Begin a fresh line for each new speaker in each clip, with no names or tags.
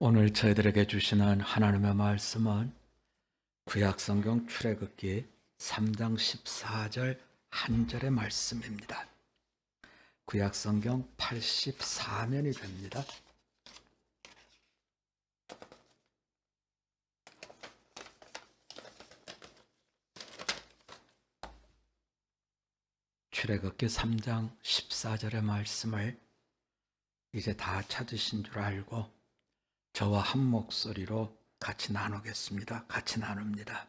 오늘 저희들에게 주시는 하나님의 말씀은 구약성경 출애굽기 3장 14절 한 절의 말씀입니다. 구약성경 84면이 됩니다. 출애굽기 3장 14절의 말씀을 이제 다 찾으신 줄 알고 저와 한 목소리로 같이 나누겠습니다. 같이 나눕니다.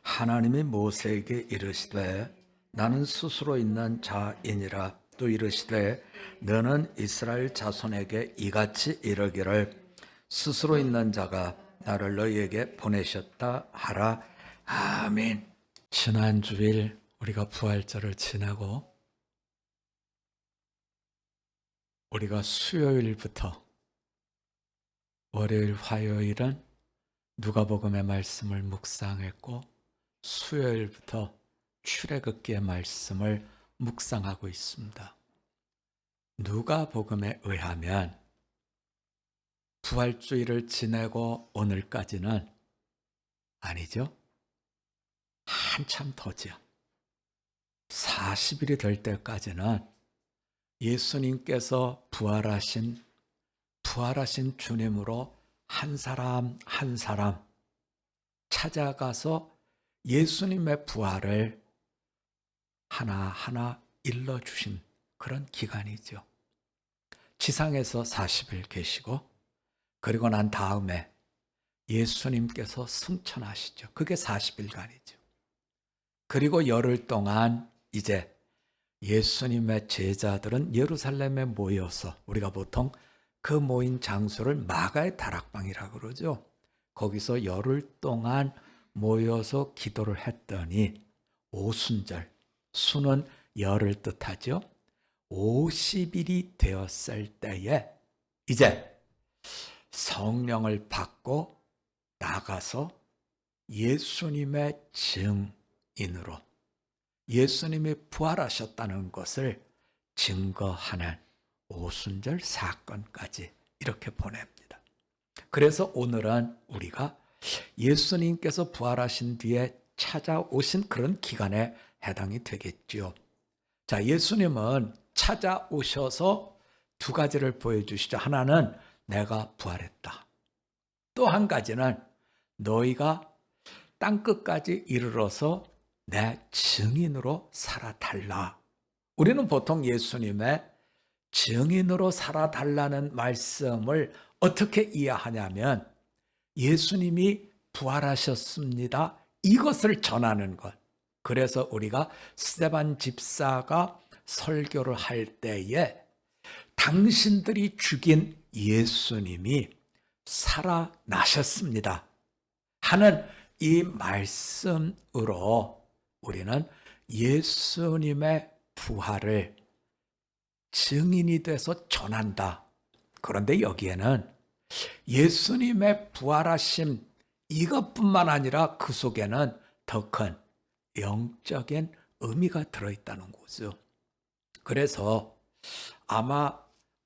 하나님이 모세에게 이르시되 나는 스스로 있는 자이니라. 또 이르시되 너는 이스라엘 자손에게 이같이 이르기를 스스로 있는 자가 나를 너희에게 보내셨다 하라. 아멘. 지난 주일 우리가 부활절을 지나고 우리가 수요일부터 월요일, 화요일은 누가복음의 말씀을 묵상했고 수요일부터 출애굽기의 말씀을 묵상하고 있습니다. 누가복음에 의하면 부활주일을 지내고 오늘까지는 아니죠. 한참 더죠. 40일이 될 때까지는 예수님께서 부활하신 주님으로 한 사람 한 사람 찾아가서 예수님의 부활을 하나하나 일러주신 그런 기간이죠. 지상에서 40일 계시고 그리고 난 다음에 예수님께서 승천하시죠. 그게 40일간이죠. 그리고 열흘 동안 이제 예수님의 제자들은 예루살렘에 모여서 우리가 보통 그 모인 장소를 마가의 다락방이라고 그러죠. 거기서 열흘 동안 모여서 기도를 했더니 오순절, 수는 열을 뜻하죠. 50일이 되었을 때에 이제 성령을 받고 나가서 예수님의 증인으로 예수님이 부활하셨다는 것을 증거하는 오순절 사건까지 이렇게 보냅니다. 그래서 오늘은 우리가 예수님께서 부활하신 뒤에 찾아오신 그런 기간에 해당이 되겠죠. 자, 예수님은 찾아오셔서 두 가지를 보여주시죠. 하나는 내가 부활했다. 또 한 가지는 너희가 땅끝까지 이르러서 내 증인으로 살아달라. 우리는 보통 예수님의 증인으로 살아달라는 말씀을 어떻게 이해하냐면 예수님이 부활하셨습니다. 이것을 전하는 것. 그래서 우리가 스데반 집사가 설교를 할 때에 당신들이 죽인 예수님이 살아나셨습니다 하는 이 말씀으로 우리는 예수님의 부활을 증인이 돼서 전한다. 그런데 여기에는 예수님의 부활하심 이것뿐만 아니라 그 속에는 더 큰 영적인 의미가 들어있다는 거죠. 그래서 아마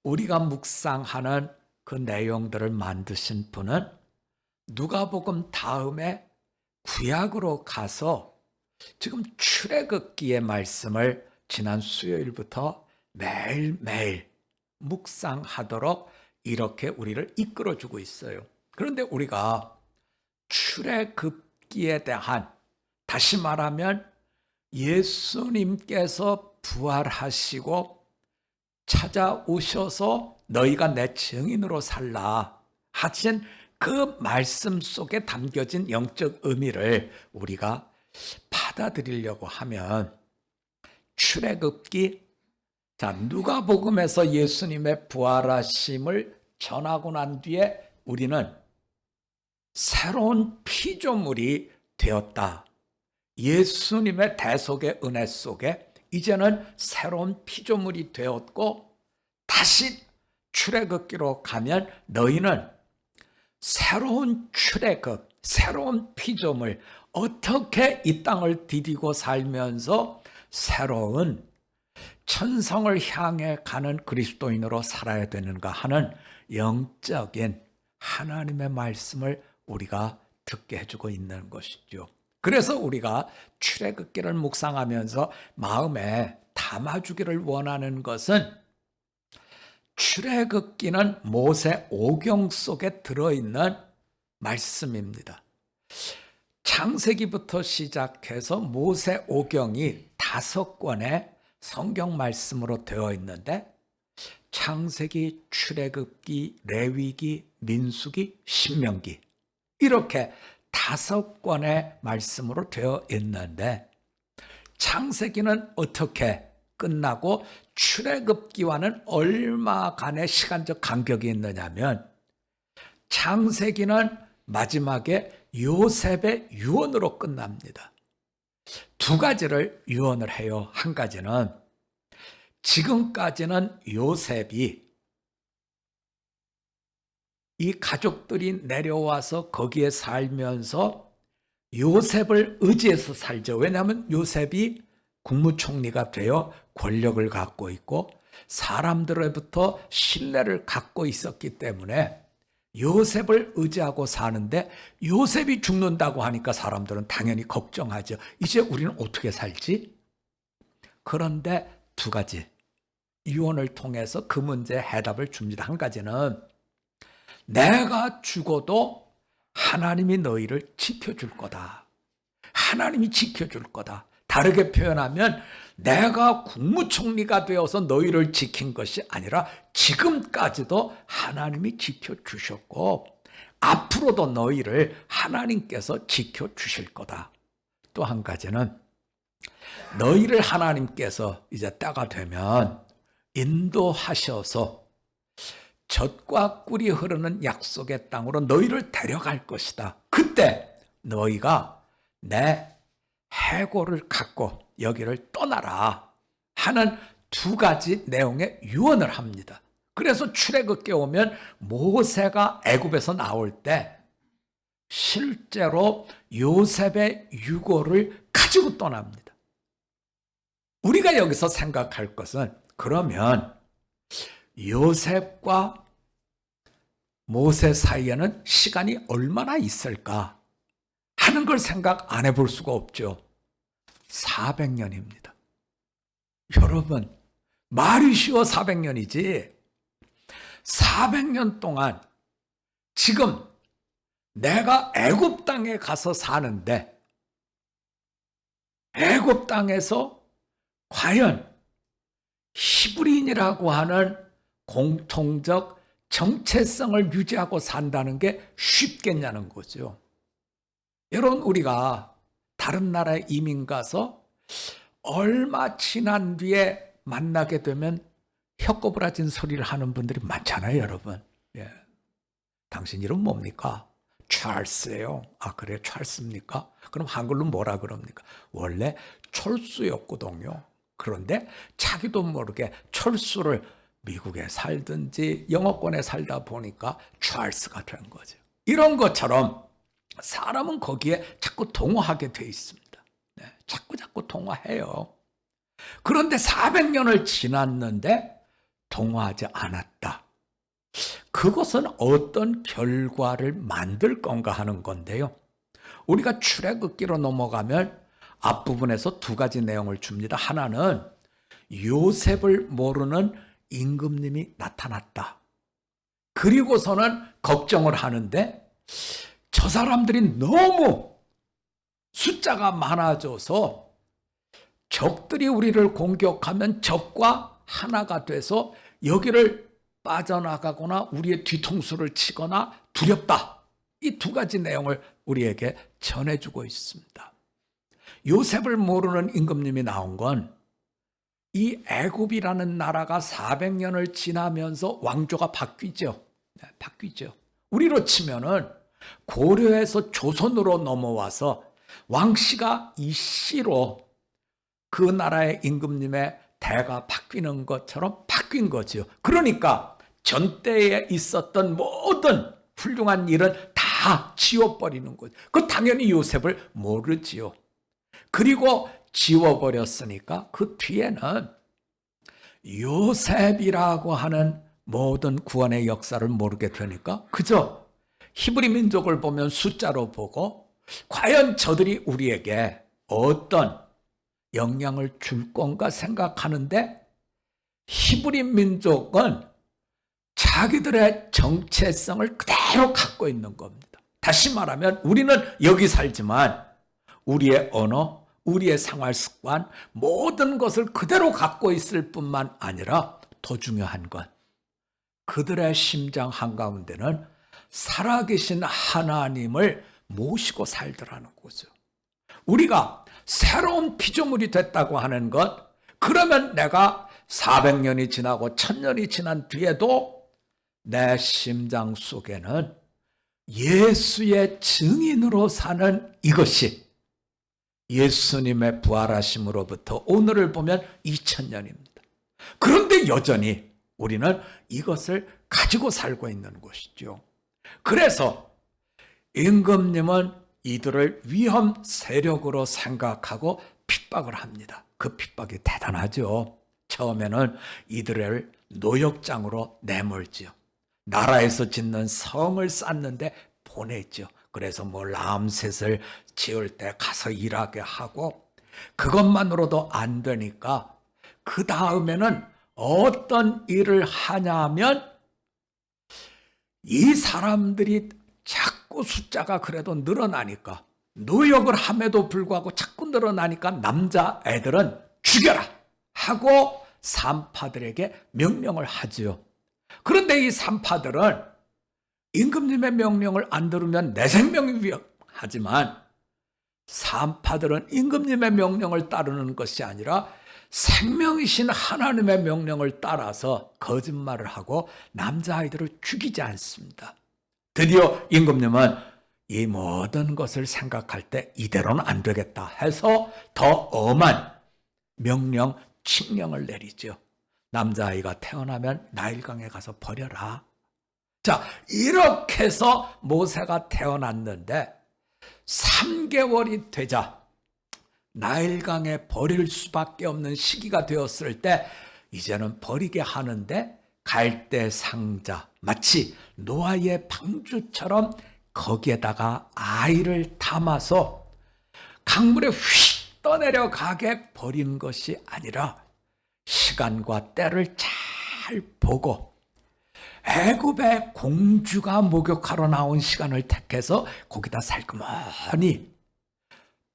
우리가 묵상하는 그 내용들을 만드신 분은 누가복음 다음에 구약으로 가서 지금 출애굽기의 말씀을 지난 수요일부터 매일매일 묵상하도록 이렇게 우리를 이끌어주고 있어요. 그런데 우리가 출애굽기에 대한, 다시 말하면 예수님께서 부활하시고 찾아오셔서 너희가 내 증인으로 살라 하신 그 말씀 속에 담겨진 영적 의미를 우리가 받아들이려고 하면 출애굽기, 자, 누가복음에서 예수님의 부활하심을 전하고 난 뒤에 우리는 새로운 피조물이 되었다. 예수님의 대속의 은혜 속에 이제는 새로운 피조물이 되었고 다시 출애굽기로 가면 너희는 새로운 출애굽, 새로운 피조물, 어떻게 이 땅을 디디고 살면서 새로운 천성을 향해 가는 그리스도인으로 살아야 되는가 하는 영적인 하나님의 말씀을 우리가 듣게 해주고 있는 것이죠. 그래서 우리가 출애굽기를 묵상하면서 마음에 담아주기를 원하는 것은 출애굽기는 모세 오경 속에 들어있는 말씀입니다. 창세기부터 시작해서 모세 오경이 5권의 성경 말씀으로 되어 있는데 창세기, 출애굽기, 레위기, 민수기, 신명기 이렇게 5권의 말씀으로 되어 있는데 창세기는 어떻게 끝나고 출애굽기와는 얼마간의 시간적 간격이 있느냐면 창세기는 마지막에 요셉의 유언으로 끝납니다. 2가지를 유언을 해요. 한 가지는 지금까지는 요셉이 이 가족들이 내려와서 거기에 살면서 요셉을 의지해서 살죠. 왜냐하면 요셉이 국무총리가 되어 권력을 갖고 있고 사람들로부터 신뢰를 갖고 있었기 때문에 요셉을 의지하고 사는데 요셉이 죽는다고 하니까 사람들은 당연히 걱정하죠. 이제 우리는 어떻게 살지? 그런데 2가지 유언을 통해서 그 문제에 해답을 줍니다. 한 가지는 내가 죽어도 하나님이 너희를 지켜줄 거다. 하나님이 지켜줄 거다. 다르게 표현하면 내가 국무총리가 되어서 너희를 지킨 것이 아니라 지금까지도 하나님이 지켜주셨고 앞으로도 너희를 하나님께서 지켜주실 거다. 또 한 가지는 너희를 하나님께서 이제 때가 되면 인도하셔서 젖과 꿀이 흐르는 약속의 땅으로 너희를 데려갈 것이다. 그때 너희가 내 해골을 갖고 여기를 떠나라 하는 2가지 내용의 유언을 합니다. 그래서 출애굽기에 오면 모세가 애굽에서 나올 때 실제로 요셉의 유골을 가지고 떠납니다. 우리가 여기서 생각할 것은 그러면 요셉과 모세 사이에는 시간이 얼마나 있을까 하는 걸 생각 안 해볼 수가 없죠. 400년입니다. 여러분, 말이 쉬워 400년이지. 400년 동안 지금 내가 애굽 땅에 가서 사는데 애굽 땅에서 과연 히브리인이라고 하는 공통적 정체성을 유지하고 산다는 게 쉽겠냐는 거죠. 여러분, 우리가 다른 나라에 이민 가서 얼마 지난 뒤에 만나게 되면 혀꼬부라진 소리를 하는 분들이 많잖아요, 여러분. 예. 당신 이름 뭡니까? 찰스예요. 아, 그래요? 찰스입니까? 그럼 한글로 뭐라 그럽니까? 원래 철수였거든요. 그런데 자기도 모르게 철수를 미국에 살든지 영어권에 살다 보니까 찰스가 된 거죠. 이런 것처럼 사람은 거기에 자꾸 동화하게 돼 있습니다. 네, 자꾸 동화해요. 그런데 400년을 지났는데 동화하지 않았다. 그것은 어떤 결과를 만들 건가 하는 건데요. 우리가 출애굽기로 넘어가면 앞부분에서 2가지 내용을 줍니다. 하나는 요셉을 모르는 임금님이 나타났다. 그리고서는 걱정을 하는데 저 사람들이 너무 숫자가 많아져서 적들이 우리를 공격하면 적과 하나가 돼서 여기를 빠져나가거나 우리의 뒤통수를 치거나 두렵다. 이 2가지 내용을 우리에게 전해주고 있습니다. 요셉을 모르는 임금님이 나온 건 이 애굽이라는 나라가 400년을 지나면서 왕조가 바뀌죠. 네, 바뀌죠. 우리로 치면은 고려에서 조선으로 넘어와서 왕씨가 이씨로 그 나라의 임금님의 대가 바뀌는 것처럼 바뀐 거죠. 그러니까 전때에 있었던 모든 훌륭한 일은 다 지워버리는 거죠. 그 당연히 요셉을 모르지요. 그리고 지워버렸으니까 그 뒤에는 요셉이라고 하는 모든 구원의 역사를 모르게 되니까 그저 히브리 민족을 보면 숫자로 보고 과연 저들이 우리에게 어떤 영향을 줄 건가 생각하는데 히브리 민족은 자기들의 정체성을 그대로 갖고 있는 겁니다. 다시 말하면 우리는 여기 살지만 우리의 언어, 우리의 생활 습관, 모든 것을 그대로 갖고 있을 뿐만 아니라 더 중요한 건 그들의 심장 한가운데는 살아계신 하나님을 모시고 살더라는 거죠. 우리가 새로운 피조물이 됐다고 하는 것, 그러면 내가 400년이 지나고 1000년이 지난 뒤에도 내 심장 속에는 예수의 증인으로 사는 이것이 예수님의 부활하심으로부터 오늘을 보면 2000년입니다. 그런데 여전히 우리는 이것을 가지고 살고 있는 것이죠. 그래서 임금님은 이들을 위험 세력으로 생각하고 핍박을 합니다. 그 핍박이 대단하죠. 처음에는 이들을 노역장으로 내몰지요. 나라에서 짓는 성을 쌓는데 보냈죠. 그래서 람셋을 지을 때 가서 일하게 하고, 그것만으로도 안 되니까 그 다음에는 어떤 일을 하냐면 이 사람들이 자꾸 숫자가 그래도 늘어나니까, 노역을 함에도 불구하고 자꾸 늘어나니까 남자애들은 죽여라 하고 산파들에게 명령을 하지요. 그런데 이 산파들은 임금님의 명령을 안 들으면 내 생명이 위험하지만 산파들은 임금님의 명령을 따르는 것이 아니라 생명이신 하나님의 명령을 따라서 거짓말을 하고 남자아이들을 죽이지 않습니다. 드디어 임금님은 이 모든 것을 생각할 때 이대로는 안 되겠다 해서 더 엄한 명령, 칙령을 내리죠. 남자아이가 태어나면 나일강에 가서 버려라. 자, 이렇게 해서 모세가 태어났는데 3개월이 되자 나일강에 버릴 수밖에 없는 시기가 되었을 때 이제는 버리게 하는데 갈대 상자, 마치 노아의 방주처럼 거기에다가 아이를 담아서 강물에 휙 떠내려가게 버린 것이 아니라 시간과 때를 잘 보고 애굽의 공주가 목욕하러 나온 시간을 택해서 거기다 살그머니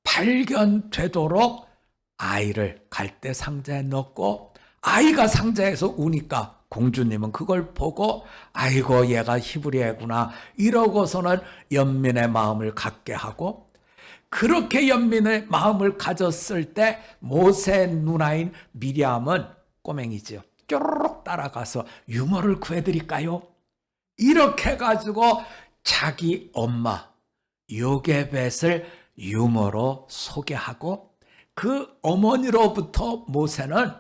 발견되도록 아이를 갈대 상자에 넣고, 아이가 상자에서 우니까 공주님은 그걸 보고 아이고 얘가 히브리 애구나 이러고서는 연민의 마음을 갖게 하고, 그렇게 연민의 마음을 가졌을 때 모세 누나인 미리암은 꼬맹이지요. 쪼르륵 따라가서 유모를 구해드릴까요? 이렇게 해가지고 자기 엄마 요게벳을 유모로 소개하고, 그 어머니로부터 모세는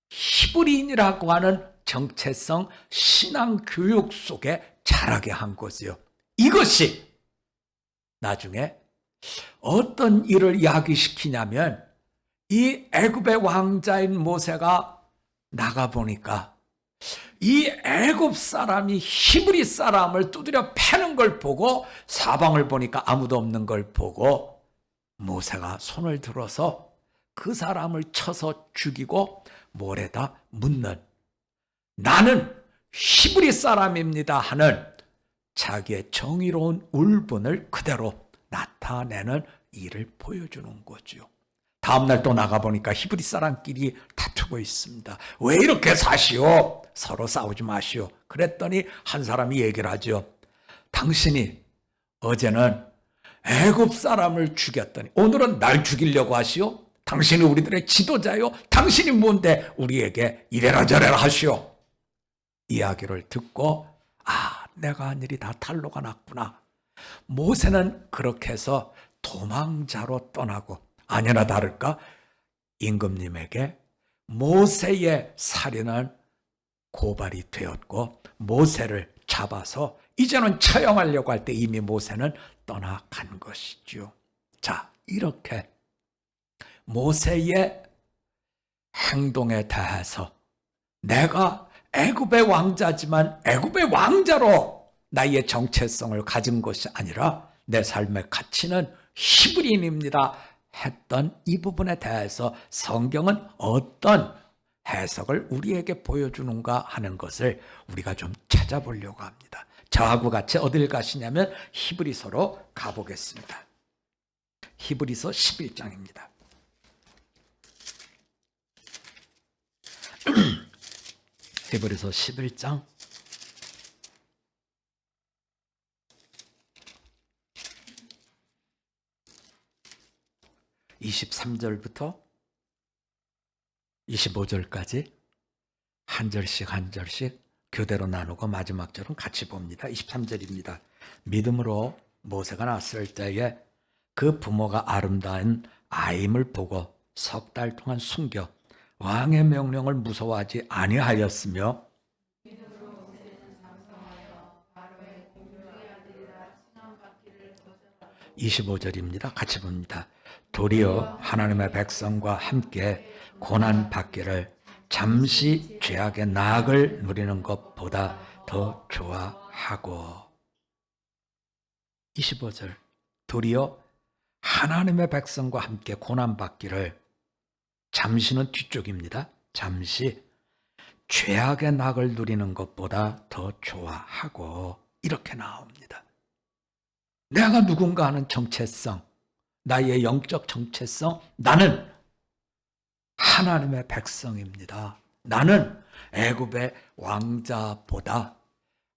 히브리인이라고 하는 정체성 신앙 교육 속에 자라게 한 거지요. 이것이 나중에 어떤 일을 야기시키냐면 이 애굽의 왕자인 모세가 나가보니까 이 애굽 사람이 히브리 사람을 두드려 패는 걸 보고, 사방을 보니까 아무도 없는 걸 보고 모세가 손을 들어서 그 사람을 쳐서 죽이고 모래다 묻는, 나는 히브리 사람입니다 하는 자기의 정의로운 울분을 그대로 나타내는 일을 보여주는 거죠. 다음날 또 나가보니까 히브리 사람끼리 다투고 있습니다. 왜 이렇게 사시오? 서로 싸우지 마시오. 그랬더니 한 사람이 얘기를 하죠. 당신이 어제는 애굽 사람을 죽였더니 오늘은 날 죽이려고 하시오? 당신이 우리들의 지도자요? 당신이 뭔데 우리에게 이래라 저래라 하시오? 이야기를 듣고 내가 한 일이 다 탄로가 났구나. 모세는 그렇게 해서 도망자로 떠나고, 아니나 다를까 임금님에게 모세의 살인은 고발이 되었고 모세를 잡아서 이제는 처형하려고 할 때 이미 모세는 떠나간 것이죠. 자, 이렇게 모세의 행동에 대해서 내가 애굽의 왕자지만 애굽의 왕자로 나의 정체성을 가진 것이 아니라 내 삶의 가치는 히브리인입니다 했던 이 부분에 대해서 성경은 어떤 해석을 우리에게 보여주는가 하는 것을 우리가 좀 찾아보려고 합니다. 저하고 같이 어딜 가시냐면 히브리서로 가보겠습니다. 히브리서 11장입니다. 히브리서 11장 23절부터 25절까지 한 절씩 한 절씩 교대로 나누고 마지막 절은 같이 봅니다. 23절입니다. 믿음으로 모세가 낳았을 때에 그 부모가 아름다운 아임을 보고 석 달 동안 숨겨 왕의 명령을 무서워하지 아니하였으며 25절입니다. 같이 봅니다. 도리어 하나님의 백성과 함께 고난 받기를 잠시 죄악의 낙을 누리는 것보다 더 좋아하고 25절 도리어 하나님의 백성과 함께 고난 받기를 잠시는 뒤쪽입니다. 잠시 죄악의 낙을 누리는 것보다 더 좋아하고 이렇게 나옵니다. 내가 누군가 하는 정체성, 나의 영적 정체성, 나는 하나님의 백성입니다. 나는 애굽의 왕자보다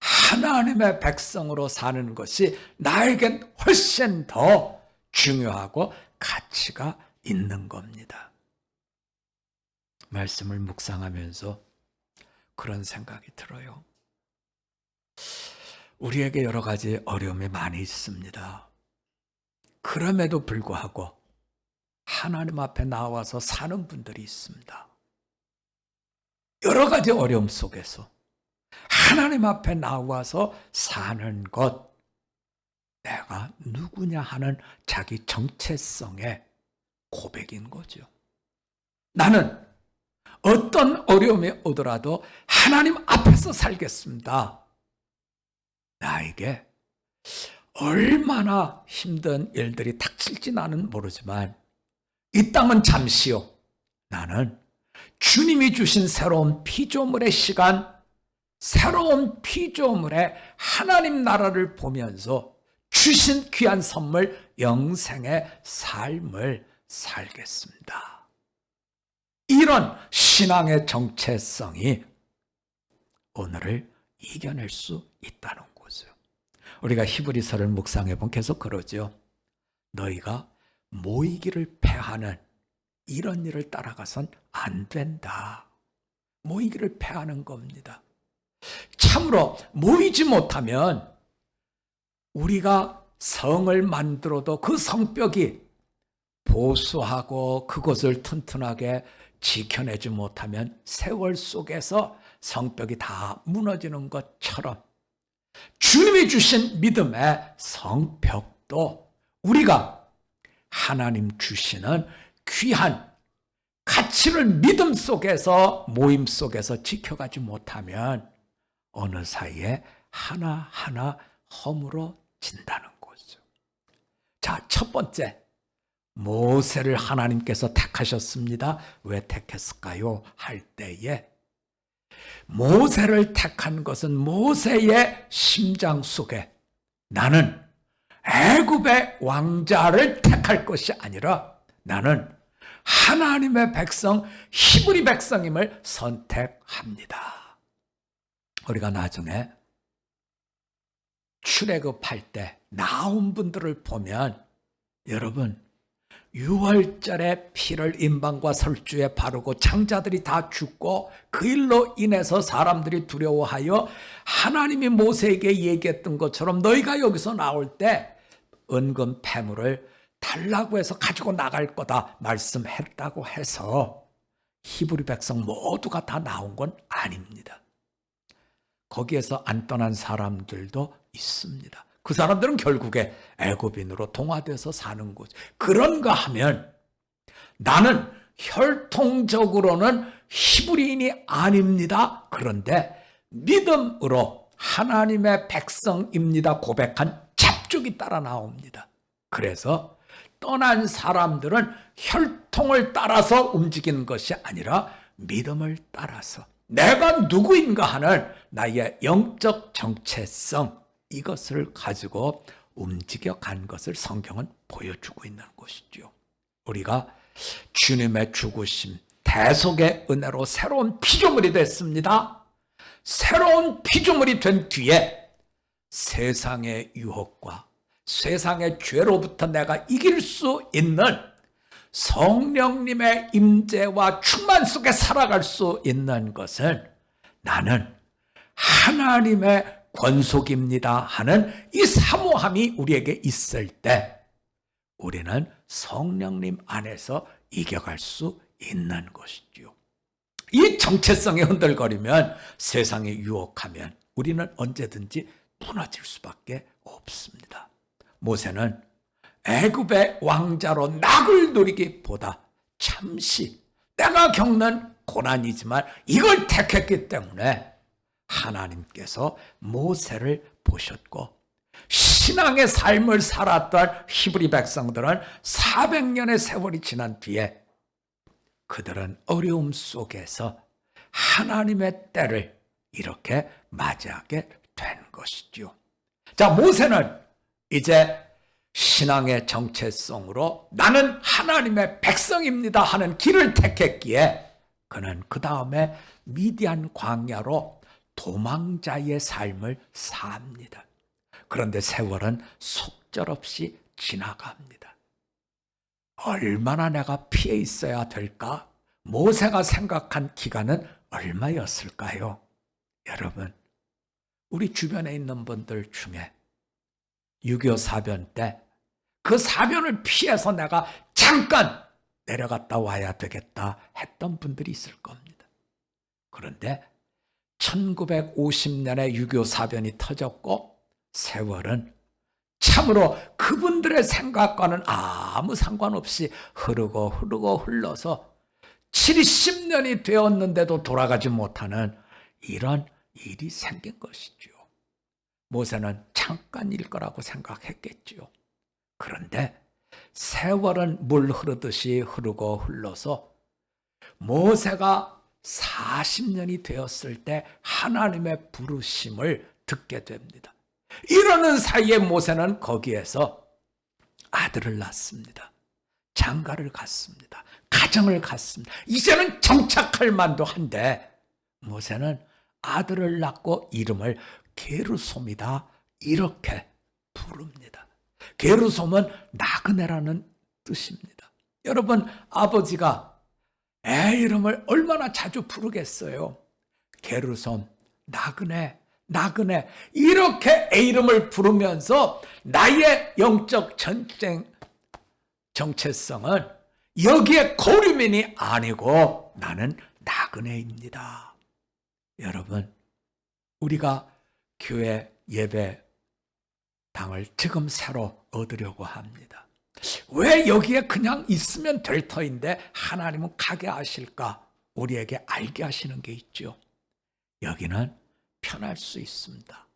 하나님의 백성으로 사는 것이 나에겐 훨씬 더 중요하고 가치가 있는 겁니다. 말씀을 묵상하면서 그런 생각이 들어요. 우리에게 여러 가지 어려움이 많이 있습니다. 그럼에도 불구하고 하나님 앞에 나와서 사는 분들이 있습니다. 여러 가지 어려움 속에서 하나님 앞에 나와서 사는 것, 내가 누구냐 하는 자기 정체성의 고백인 거죠. 나는 어떤 어려움이 오더라도 하나님 앞에서 살겠습니다. 나에게 얼마나 힘든 일들이 닥칠지 나는 모르지만 이 땅은 잠시요. 나는 주님이 주신 새로운 피조물의 시간, 새로운 피조물의 하나님 나라를 보면서 주신 귀한 선물 영생의 삶을 살겠습니다. 이런 신앙의 정체성이 오늘을 이겨낼 수 있다는 거죠. 우리가 히브리서를 묵상해 보면 계속 그러죠. 너희가 모이기를 패하는 이런 일을 따라가선 안 된다. 모이기를 패하는 겁니다. 참으로 모이지 못하면 우리가 성을 만들어도 그 성벽이 보수하고 그것을 튼튼하게 지켜내지 못하면 세월 속에서 성벽이 다 무너지는 것처럼 주님이 주신 믿음의 성벽도 우리가 하나님 주시는 귀한 가치를 믿음 속에서 모임 속에서 지켜가지 못하면 어느 사이에 하나하나 허물어진다는 거죠. 자, 첫 번째, 모세를 하나님께서 택하셨습니다. 왜 택했을까요? 할 때에 모세를 택한 것은 모세의 심장 속에 나는 애굽의 왕자를 택할 것이 아니라 나는 하나님의 백성, 히브리 백성임을 선택합니다. 우리가 나중에 출애굽할 때 나온 분들을 보면 여러분 6월절에 피를 임방과 설주에 바르고 장자들이 다 죽고 그 일로 인해서 사람들이 두려워하여 하나님이 모세에게 얘기했던 것처럼 너희가 여기서 나올 때 은금 패물을 달라고 해서 가지고 나갈 거다 말씀했다고 해서 히브리 백성 모두가 다 나온 건 아닙니다. 거기에서 안 떠난 사람들도 있습니다. 그 사람들은 결국에 애굽인으로 동화돼서 사는 거죠. 그런가 하면 나는 혈통적으로는 히브리인이 아닙니다. 그런데 믿음으로 하나님의 백성입니다 고백한 잡족이 따라 나옵니다. 그래서 떠난 사람들은 혈통을 따라서 움직이는 것이 아니라 믿음을 따라서 내가 누구인가 하는 나의 영적 정체성, 이것을 가지고 움직여 간 것을 성경은 보여주고 있는 것이죠. 우리가 주님의 죽으심, 대속의 은혜로 새로운 피조물이 됐습니다. 새로운 피조물이 된 뒤에 세상의 유혹과 세상의 죄로부터 내가 이길 수 있는 성령님의 임재와 충만 속에 살아갈 수 있는 것은 나는 하나님의 권속입니다 하는 이 사모함이 우리에게 있을 때 우리는 성령님 안에서 이겨갈 수 있는 것이죠. 이 정체성이 흔들거리면, 세상에 유혹하면 우리는 언제든지 무너질 수밖에 없습니다. 모세는 애굽의 왕자로 낙을 누리기보다 잠시 내가 겪는 고난이지만 이걸 택했기 때문에 하나님께서 모세를 보셨고, 신앙의 삶을 살았던 히브리 백성들은 400년의 세월이 지난 뒤에 그들은 어려움 속에서 하나님의 때를 이렇게 맞이하게 된 것이죠. 자, 모세는 이제 신앙의 정체성으로 나는 하나님의 백성입니다 하는 길을 택했기에 그는 그 다음에 미디안 광야로 도망자의 삶을 삽니다. 그런데 세월은 속절없이 지나갑니다. 얼마나 내가 피해 있어야 될까? 모세가 생각한 기간은 얼마였을까요? 여러분, 우리 주변에 있는 분들 중에 6.25 사변 때 그 사변을 피해서 내가 잠깐 내려갔다 와야 되겠다 했던 분들이 있을 겁니다. 그런데 1950년에 6.25 사변이 터졌고 세월은 참으로 그분들의 생각과는 아무 상관없이 흐르고 흘러서 70년이 되었는데도 돌아가지 못하는 이런 일이 생긴 것이죠. 모세는 잠깐일 거라고 생각했겠죠. 그런데 세월은 물 흐르듯이 흐르고 흘러서 모세가 40년이 되었을 때 하나님의 부르심을 듣게 됩니다. 이러는 사이에 모세는 거기에서 아들을 낳습니다. 장가를 갔습니다. 가정을 갖습니다. 이제는 정착할 만도 한데 모세는 아들을 낳고 이름을 게르솜이다 이렇게 부릅니다. 게르솜은 나그네라는 뜻입니다. 여러분, 아버지가 애 이름을 얼마나 자주 부르겠어요. 게르솜, 나그네 이렇게 애 이름을 부르면서 나의 영적 정체성은 여기에 고류민이 아니고 나는 나그네입니다. 여러분, 우리가 교회 예배당을 지금 새로 얻으려고 합니다. 왜 여기에 그냥 있으면 될 터인데 하나님은 가게 하실까? 우리에게 알게 하시는 게 있죠. 여기는 편할 수 있습니다.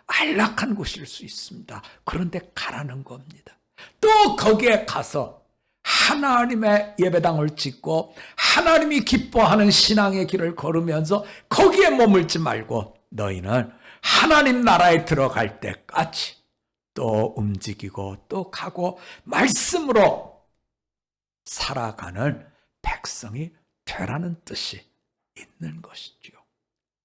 안락한 곳일 수 있습니다. 그런데 가라는 겁니다. 또 거기에 가서 하나님의 예배당을 짓고 하나님이 기뻐하는 신앙의 길을 걸으면서 거기에 머물지 말고 너희는 하나님 나라에 들어갈 때까지 또 움직이고 또 가고 말씀으로 살아가는 백성이 되라는 뜻이 있는 것이죠.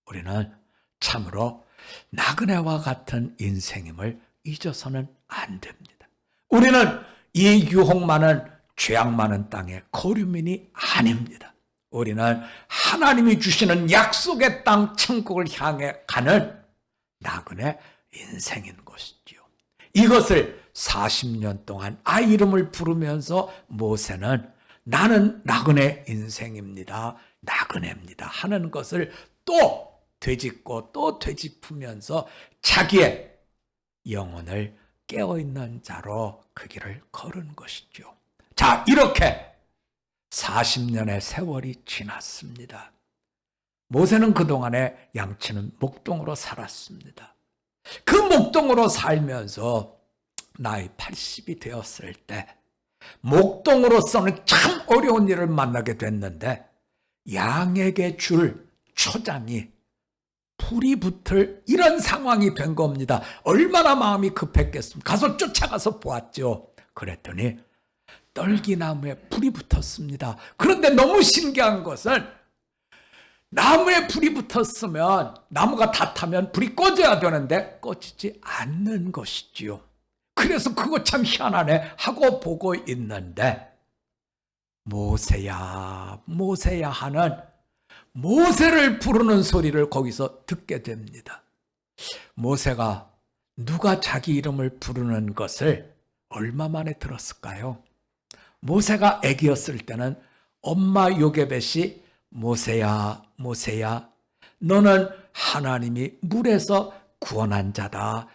우리는 참으로 나그네와 같은 인생임을 잊어서는 안 됩니다. 우리는 이 유혹 많은 죄악 많은 땅의 거류민이 아닙니다. 우리는 하나님이 주시는 약속의 땅 천국을 향해 가는 나그네 인생인 것이죠. 이것을 40년 동안 아이 이름을 부르면서 모세는 나는 나그네 인생입니다. 나그네입니다 하는 것을 또 되짚고 또 되짚으면서 자기의 영혼을 깨어있는 자로 그 길을 걸은 것이죠. 자, 이렇게 40년의 세월이 지났습니다. 모세는 그동안에 양치는 목동으로 살았습니다. 그 목동으로 살면서 나이 80이 되었을 때 목동으로서는 참 어려운 일을 만나게 됐는데 양에게 줄 초장이 불이 붙을 이런 상황이 된 겁니다. 얼마나 마음이 급했겠습니까? 가서 쫓아가서 보았죠. 그랬더니 떨기나무에 불이 붙었습니다. 그런데 너무 신기한 것은 나무에 불이 붙었으면 나무가 다 타면 불이 꺼져야 되는데 꺼지지 않는 것이지요. 그래서 그거 참 희한하네 하고 보고 있는데 모세야 모세야 하는 모세를 부르는 소리를 거기서 듣게 됩니다. 모세가 누가 자기 이름을 부르는 것을 얼마 만에 들었을까요? 모세가 아기였을 때는 엄마 요게벳이 모세야 모세야 너는 하나님이 물에서 구원한 자다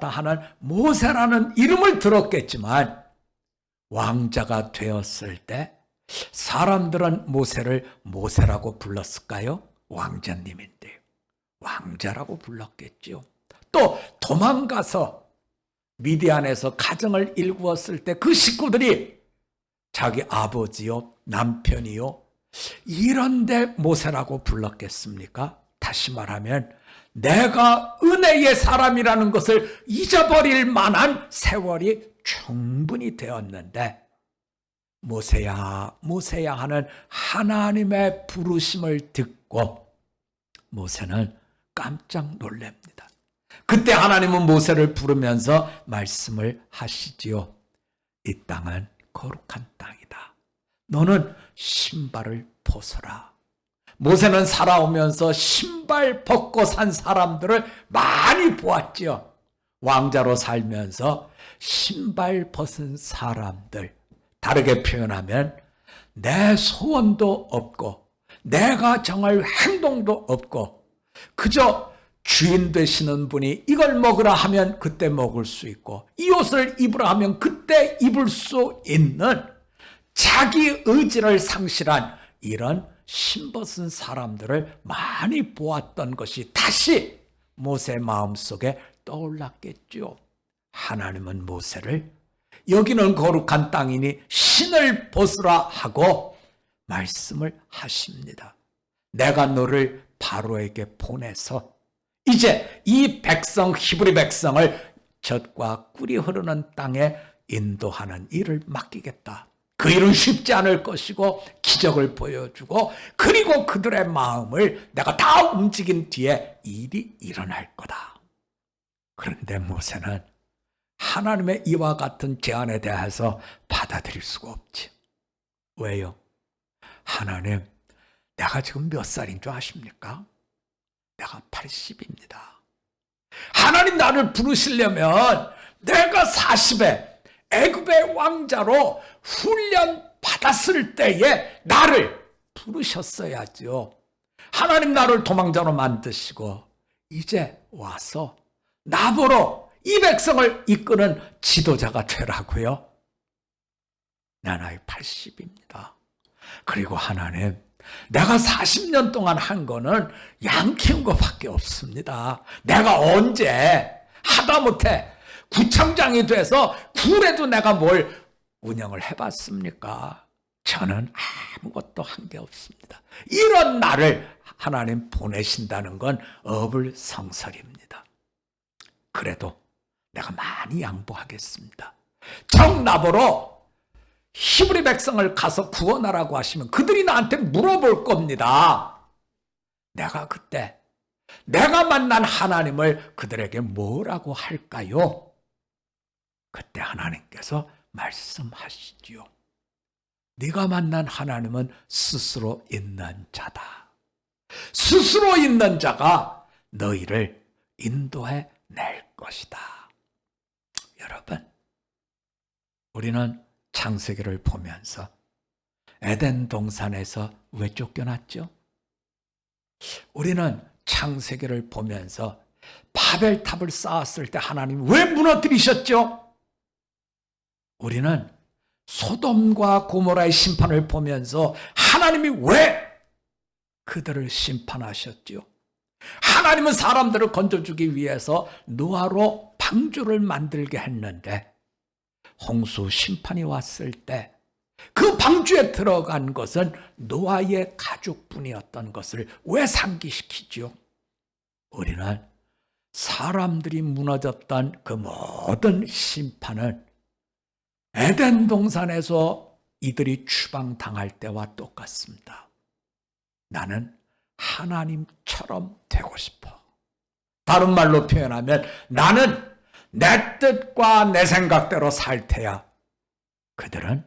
하는 모세라는 이름을 들었겠지만 왕자가 되었을 때 사람들은 모세를 모세라고 불렀을까요? 왕자님인데 왕자라고 불렀겠죠. 또 도망가서 미디안에서 가정을 일구었을 때 그 식구들이 자기 아버지요 남편이요 이런데 모세라고 불렀겠습니까? 다시 말하면 내가 은혜의 사람이라는 것을 잊어버릴 만한 세월이 충분히 되었는데 모세야 모세야 하는 하나님의 부르심을 듣고 모세는 깜짝 놀랍니다. 그때 하나님은 모세를 부르면서 말씀을 하시지요. 이 땅은 거룩한 땅이다. 너는 신발을 벗어라. 모세는 살아오면서 신발 벗고 산 사람들을 많이 보았지요. 왕자로 살면서 신발 벗은 사람들, 다르게 표현하면 내 소원도 없고 내가 정할 행동도 없고 그저 주인 되시는 분이 이걸 먹으라 하면 그때 먹을 수 있고 이 옷을 입으라 하면 그때 입을 수 있는 자기 의지를 상실한 이런 신벗은 사람들을 많이 보았던 것이 다시 모세 마음속에 떠올랐겠죠. 하나님은 모세를 여기는 거룩한 땅이니 신을 벗으라 하고 말씀을 하십니다. 내가 너를 바로에게 보내서 이제 이 백성 히브리 백성을 젖과 꿀이 흐르는 땅에 인도하는 일을 맡기겠다. 그 일은 쉽지 않을 것이고 기적을 보여주고 그리고 그들의 마음을 내가 다 움직인 뒤에 일이 일어날 거다. 그런데 모세는 하나님의 이와 같은 제안에 대해서 받아들일 수가 없지. 왜요? 하나님, 내가 지금 몇 살인 줄 아십니까? 내가 80입니다. 하나님 나를 부르시려면 내가 40에 애굽의 왕자로 훈련 받았을 때에 나를 부르셨어야죠. 하나님 나를 도망자로 만드시고 이제 와서 나보러 이 백성을 이끄는 지도자가 되라고요. 내 나이 80입니다. 그리고 하나님, 내가 40년 동안 한 거는 양 키운 것밖에 없습니다. 내가 언제 하다못해 구청장이 돼서 굴에도 내가 뭘 운영을 해봤습니까? 저는 아무것도 한 게 없습니다. 이런 나를 하나님 보내신다는 건 어불성설입니다. 그래도 내가 많이 양보하겠습니다. 정나보러 히브리 백성을 가서 구원하라고 하시면 그들이 나한테 물어볼 겁니다. 내가 그때 내가 만난 하나님을 그들에게 뭐라고 할까요? 그때 하나님께서 말씀하시지요. 네가 만난 하나님은 스스로 있는 자다. 스스로 있는 자가 너희를 인도해 낼 것이다. 여러분, 우리는 창세기를 보면서 에덴 동산에서 왜 쫓겨났죠? 우리는 창세기를 보면서 바벨탑을 쌓았을 때 하나님 왜 무너뜨리셨죠? 우리는 소돔과 고모라의 심판을 보면서 하나님이 왜 그들을 심판하셨지요. 하나님은 사람들을 건져주기 위해서 노아로 방주를 만들게 했는데 홍수 심판이 왔을 때 그 방주에 들어간 것은 노아의 가족뿐이었던 것을 왜 상기시키죠? 우리는 사람들이 무너졌던 그 모든 심판은 에덴 동산에서 이들이 추방당할 때와 똑같습니다. 나는 하나님처럼 되고 싶어. 다른 말로 표현하면 나는 내 뜻과 내 생각대로 살 테야. 그들은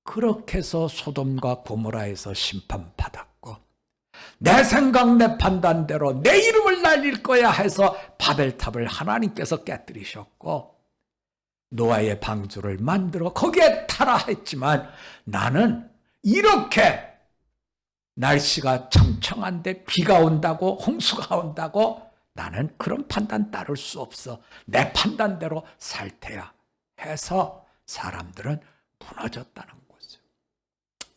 그렇게 해서 소돔과 고모라에서 심판받았고 내 생각 내 판단대로 내 이름을 날릴 거야 해서 바벨탑을 하나님께서 깨뜨리셨고 노아의 방주를 만들어 거기에 타라 했지만 나는 이렇게 날씨가 청청한데 비가 온다고 홍수가 온다고 나는 그런 판단 따를 수 없어. 내 판단대로 살 테야 해서 사람들은 무너졌다는 거죠.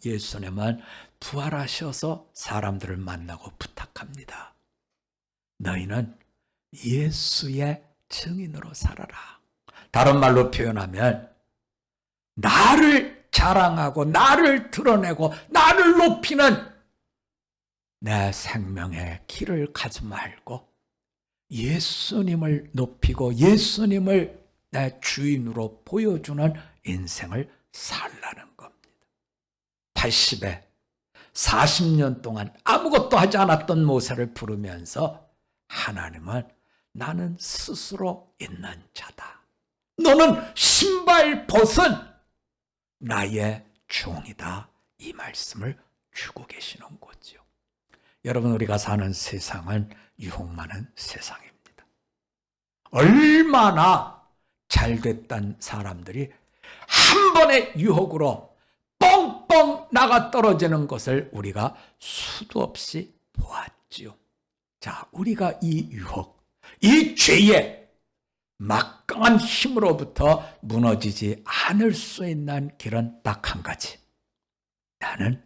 예수님은 부활하셔서 사람들을 만나고 부탁합니다. 너희는 예수의 증인으로 살아라. 다른 말로 표현하면 나를 자랑하고 나를 드러내고 나를 높이는 내 생명의 길을 가지 말고 예수님을 높이고 예수님을 내 주인으로 보여주는 인생을 살라는 겁니다. 80에 40년 동안 아무것도 하지 않았던 모세를 부르면서 하나님은 나는 스스로 있는 자다. 너는 신발 벗은 나의 종이다. 이 말씀을 주고 계시는 거죠. 여러분, 우리가 사는 세상은 유혹 많은 세상입니다. 얼마나 잘됐던 사람들이 한 번의 유혹으로 뻥뻥 나가 떨어지는 것을 우리가 수도 없이 보았지요. 자, 우리가 이 유혹, 이 죄의 막강한 힘으로부터 무너지지 않을 수 있는 길은 딱 한 가지. 나는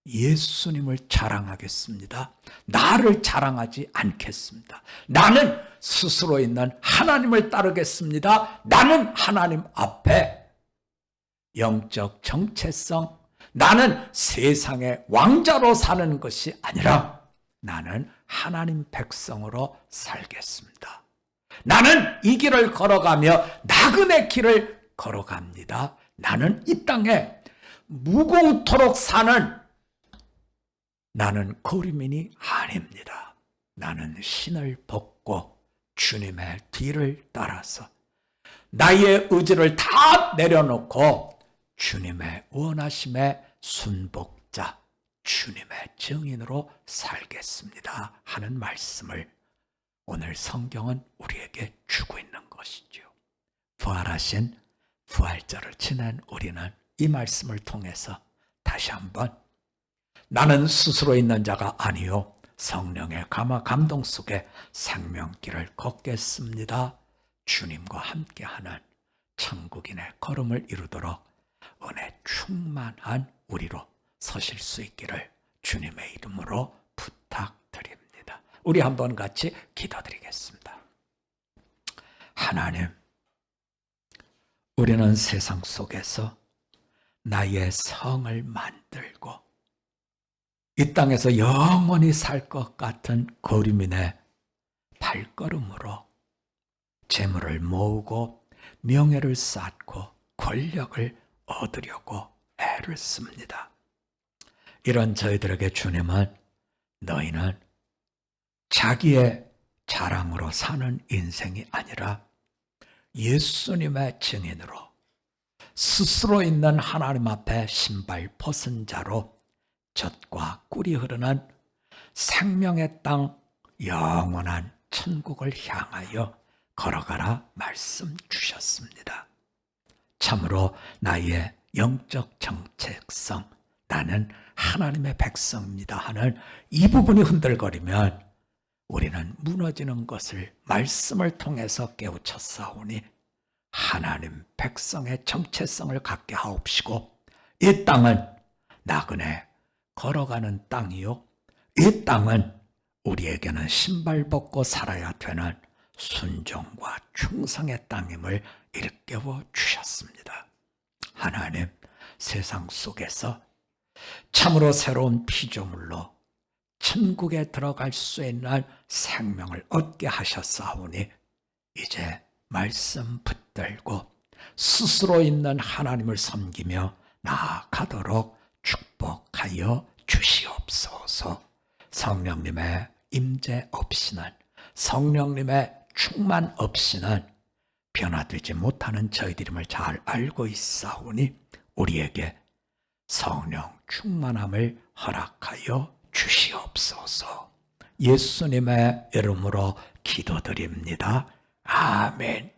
예수님을 자랑하겠습니다. 나를 자랑하지 않겠습니다. 나는 스스로 있는 하나님을 따르겠습니다. 나는 하나님 앞에 영적 정체성, 나는 세상의 왕자로 사는 것이 아니라 나는 하나님 백성으로 살겠습니다. 나는 이 길을 걸어가며 나그네 길을 걸어갑니다. 나는 이 땅에 무공토록 사는 나는 거류민이 아닙니다. 나는 신을 벗고 주님의 뒤를 따라서 나의 의지를 다 내려놓고 주님의 원하심에 순복자, 주님의 증인으로 살겠습니다 하는 말씀을 오늘 성경은 우리에게 주고 있는 것이죠. 부활하신 부활절을 지낸 우리는 이 말씀을 통해서 다시 한번 나는 스스로 있는 자가 아니요 성령의 감화 감동 속에 생명길을 걷겠습니다. 주님과 함께하는 천국인의 걸음을 이루도록 은혜 충만한 우리로 서실 수 있기를 주님의 이름으로 부탁드립니다. 우리 한번 같이 기도드리겠습니다. 하나님, 우리는 세상 속에서 나의 성을 만들고 이 땅에서 영원히 살 것 같은 거류민의 발걸음으로 재물을 모으고 명예를 쌓고 권력을 얻으려고 애를 씁니다. 이런 저희들에게 주님은 너희는 자기의 자랑으로 사는 인생이 아니라 예수님의 증인으로 스스로 있는 하나님 앞에 신발 벗은 자로 젖과 꿀이 흐르는 생명의 땅 영원한 천국을 향하여 걸어가라 말씀 주셨습니다. 참으로 나의 영적 정체성, 나는 하나님의 백성입니다 하는 이 부분이 흔들거리면 우리는 무너지는 것을 말씀을 통해서 깨우쳤사오니 하나님 백성의 정체성을 갖게 하옵시고 이 땅은 나그네 걸어가는 땅이요 이 땅은 우리에게는 신발 벗고 살아야 되는 순종과 충성의 땅임을 일깨워 주셨습니다. 하나님, 세상 속에서 참으로 새로운 피조물로 천국에 들어갈 수 있는 생명을 얻게 하셨사오니 이제 말씀 붙들고 스스로 있는 하나님을 섬기며 나아가도록 축복하여 주시옵소서. 성령님의 임재 없이는, 성령님의 충만 없이는 변화되지 못하는 저희들임을 잘 알고 있사오니 우리에게 성령 충만함을 허락하여 주시옵소서. 예수님의 이름으로 기도드립니다. 아멘.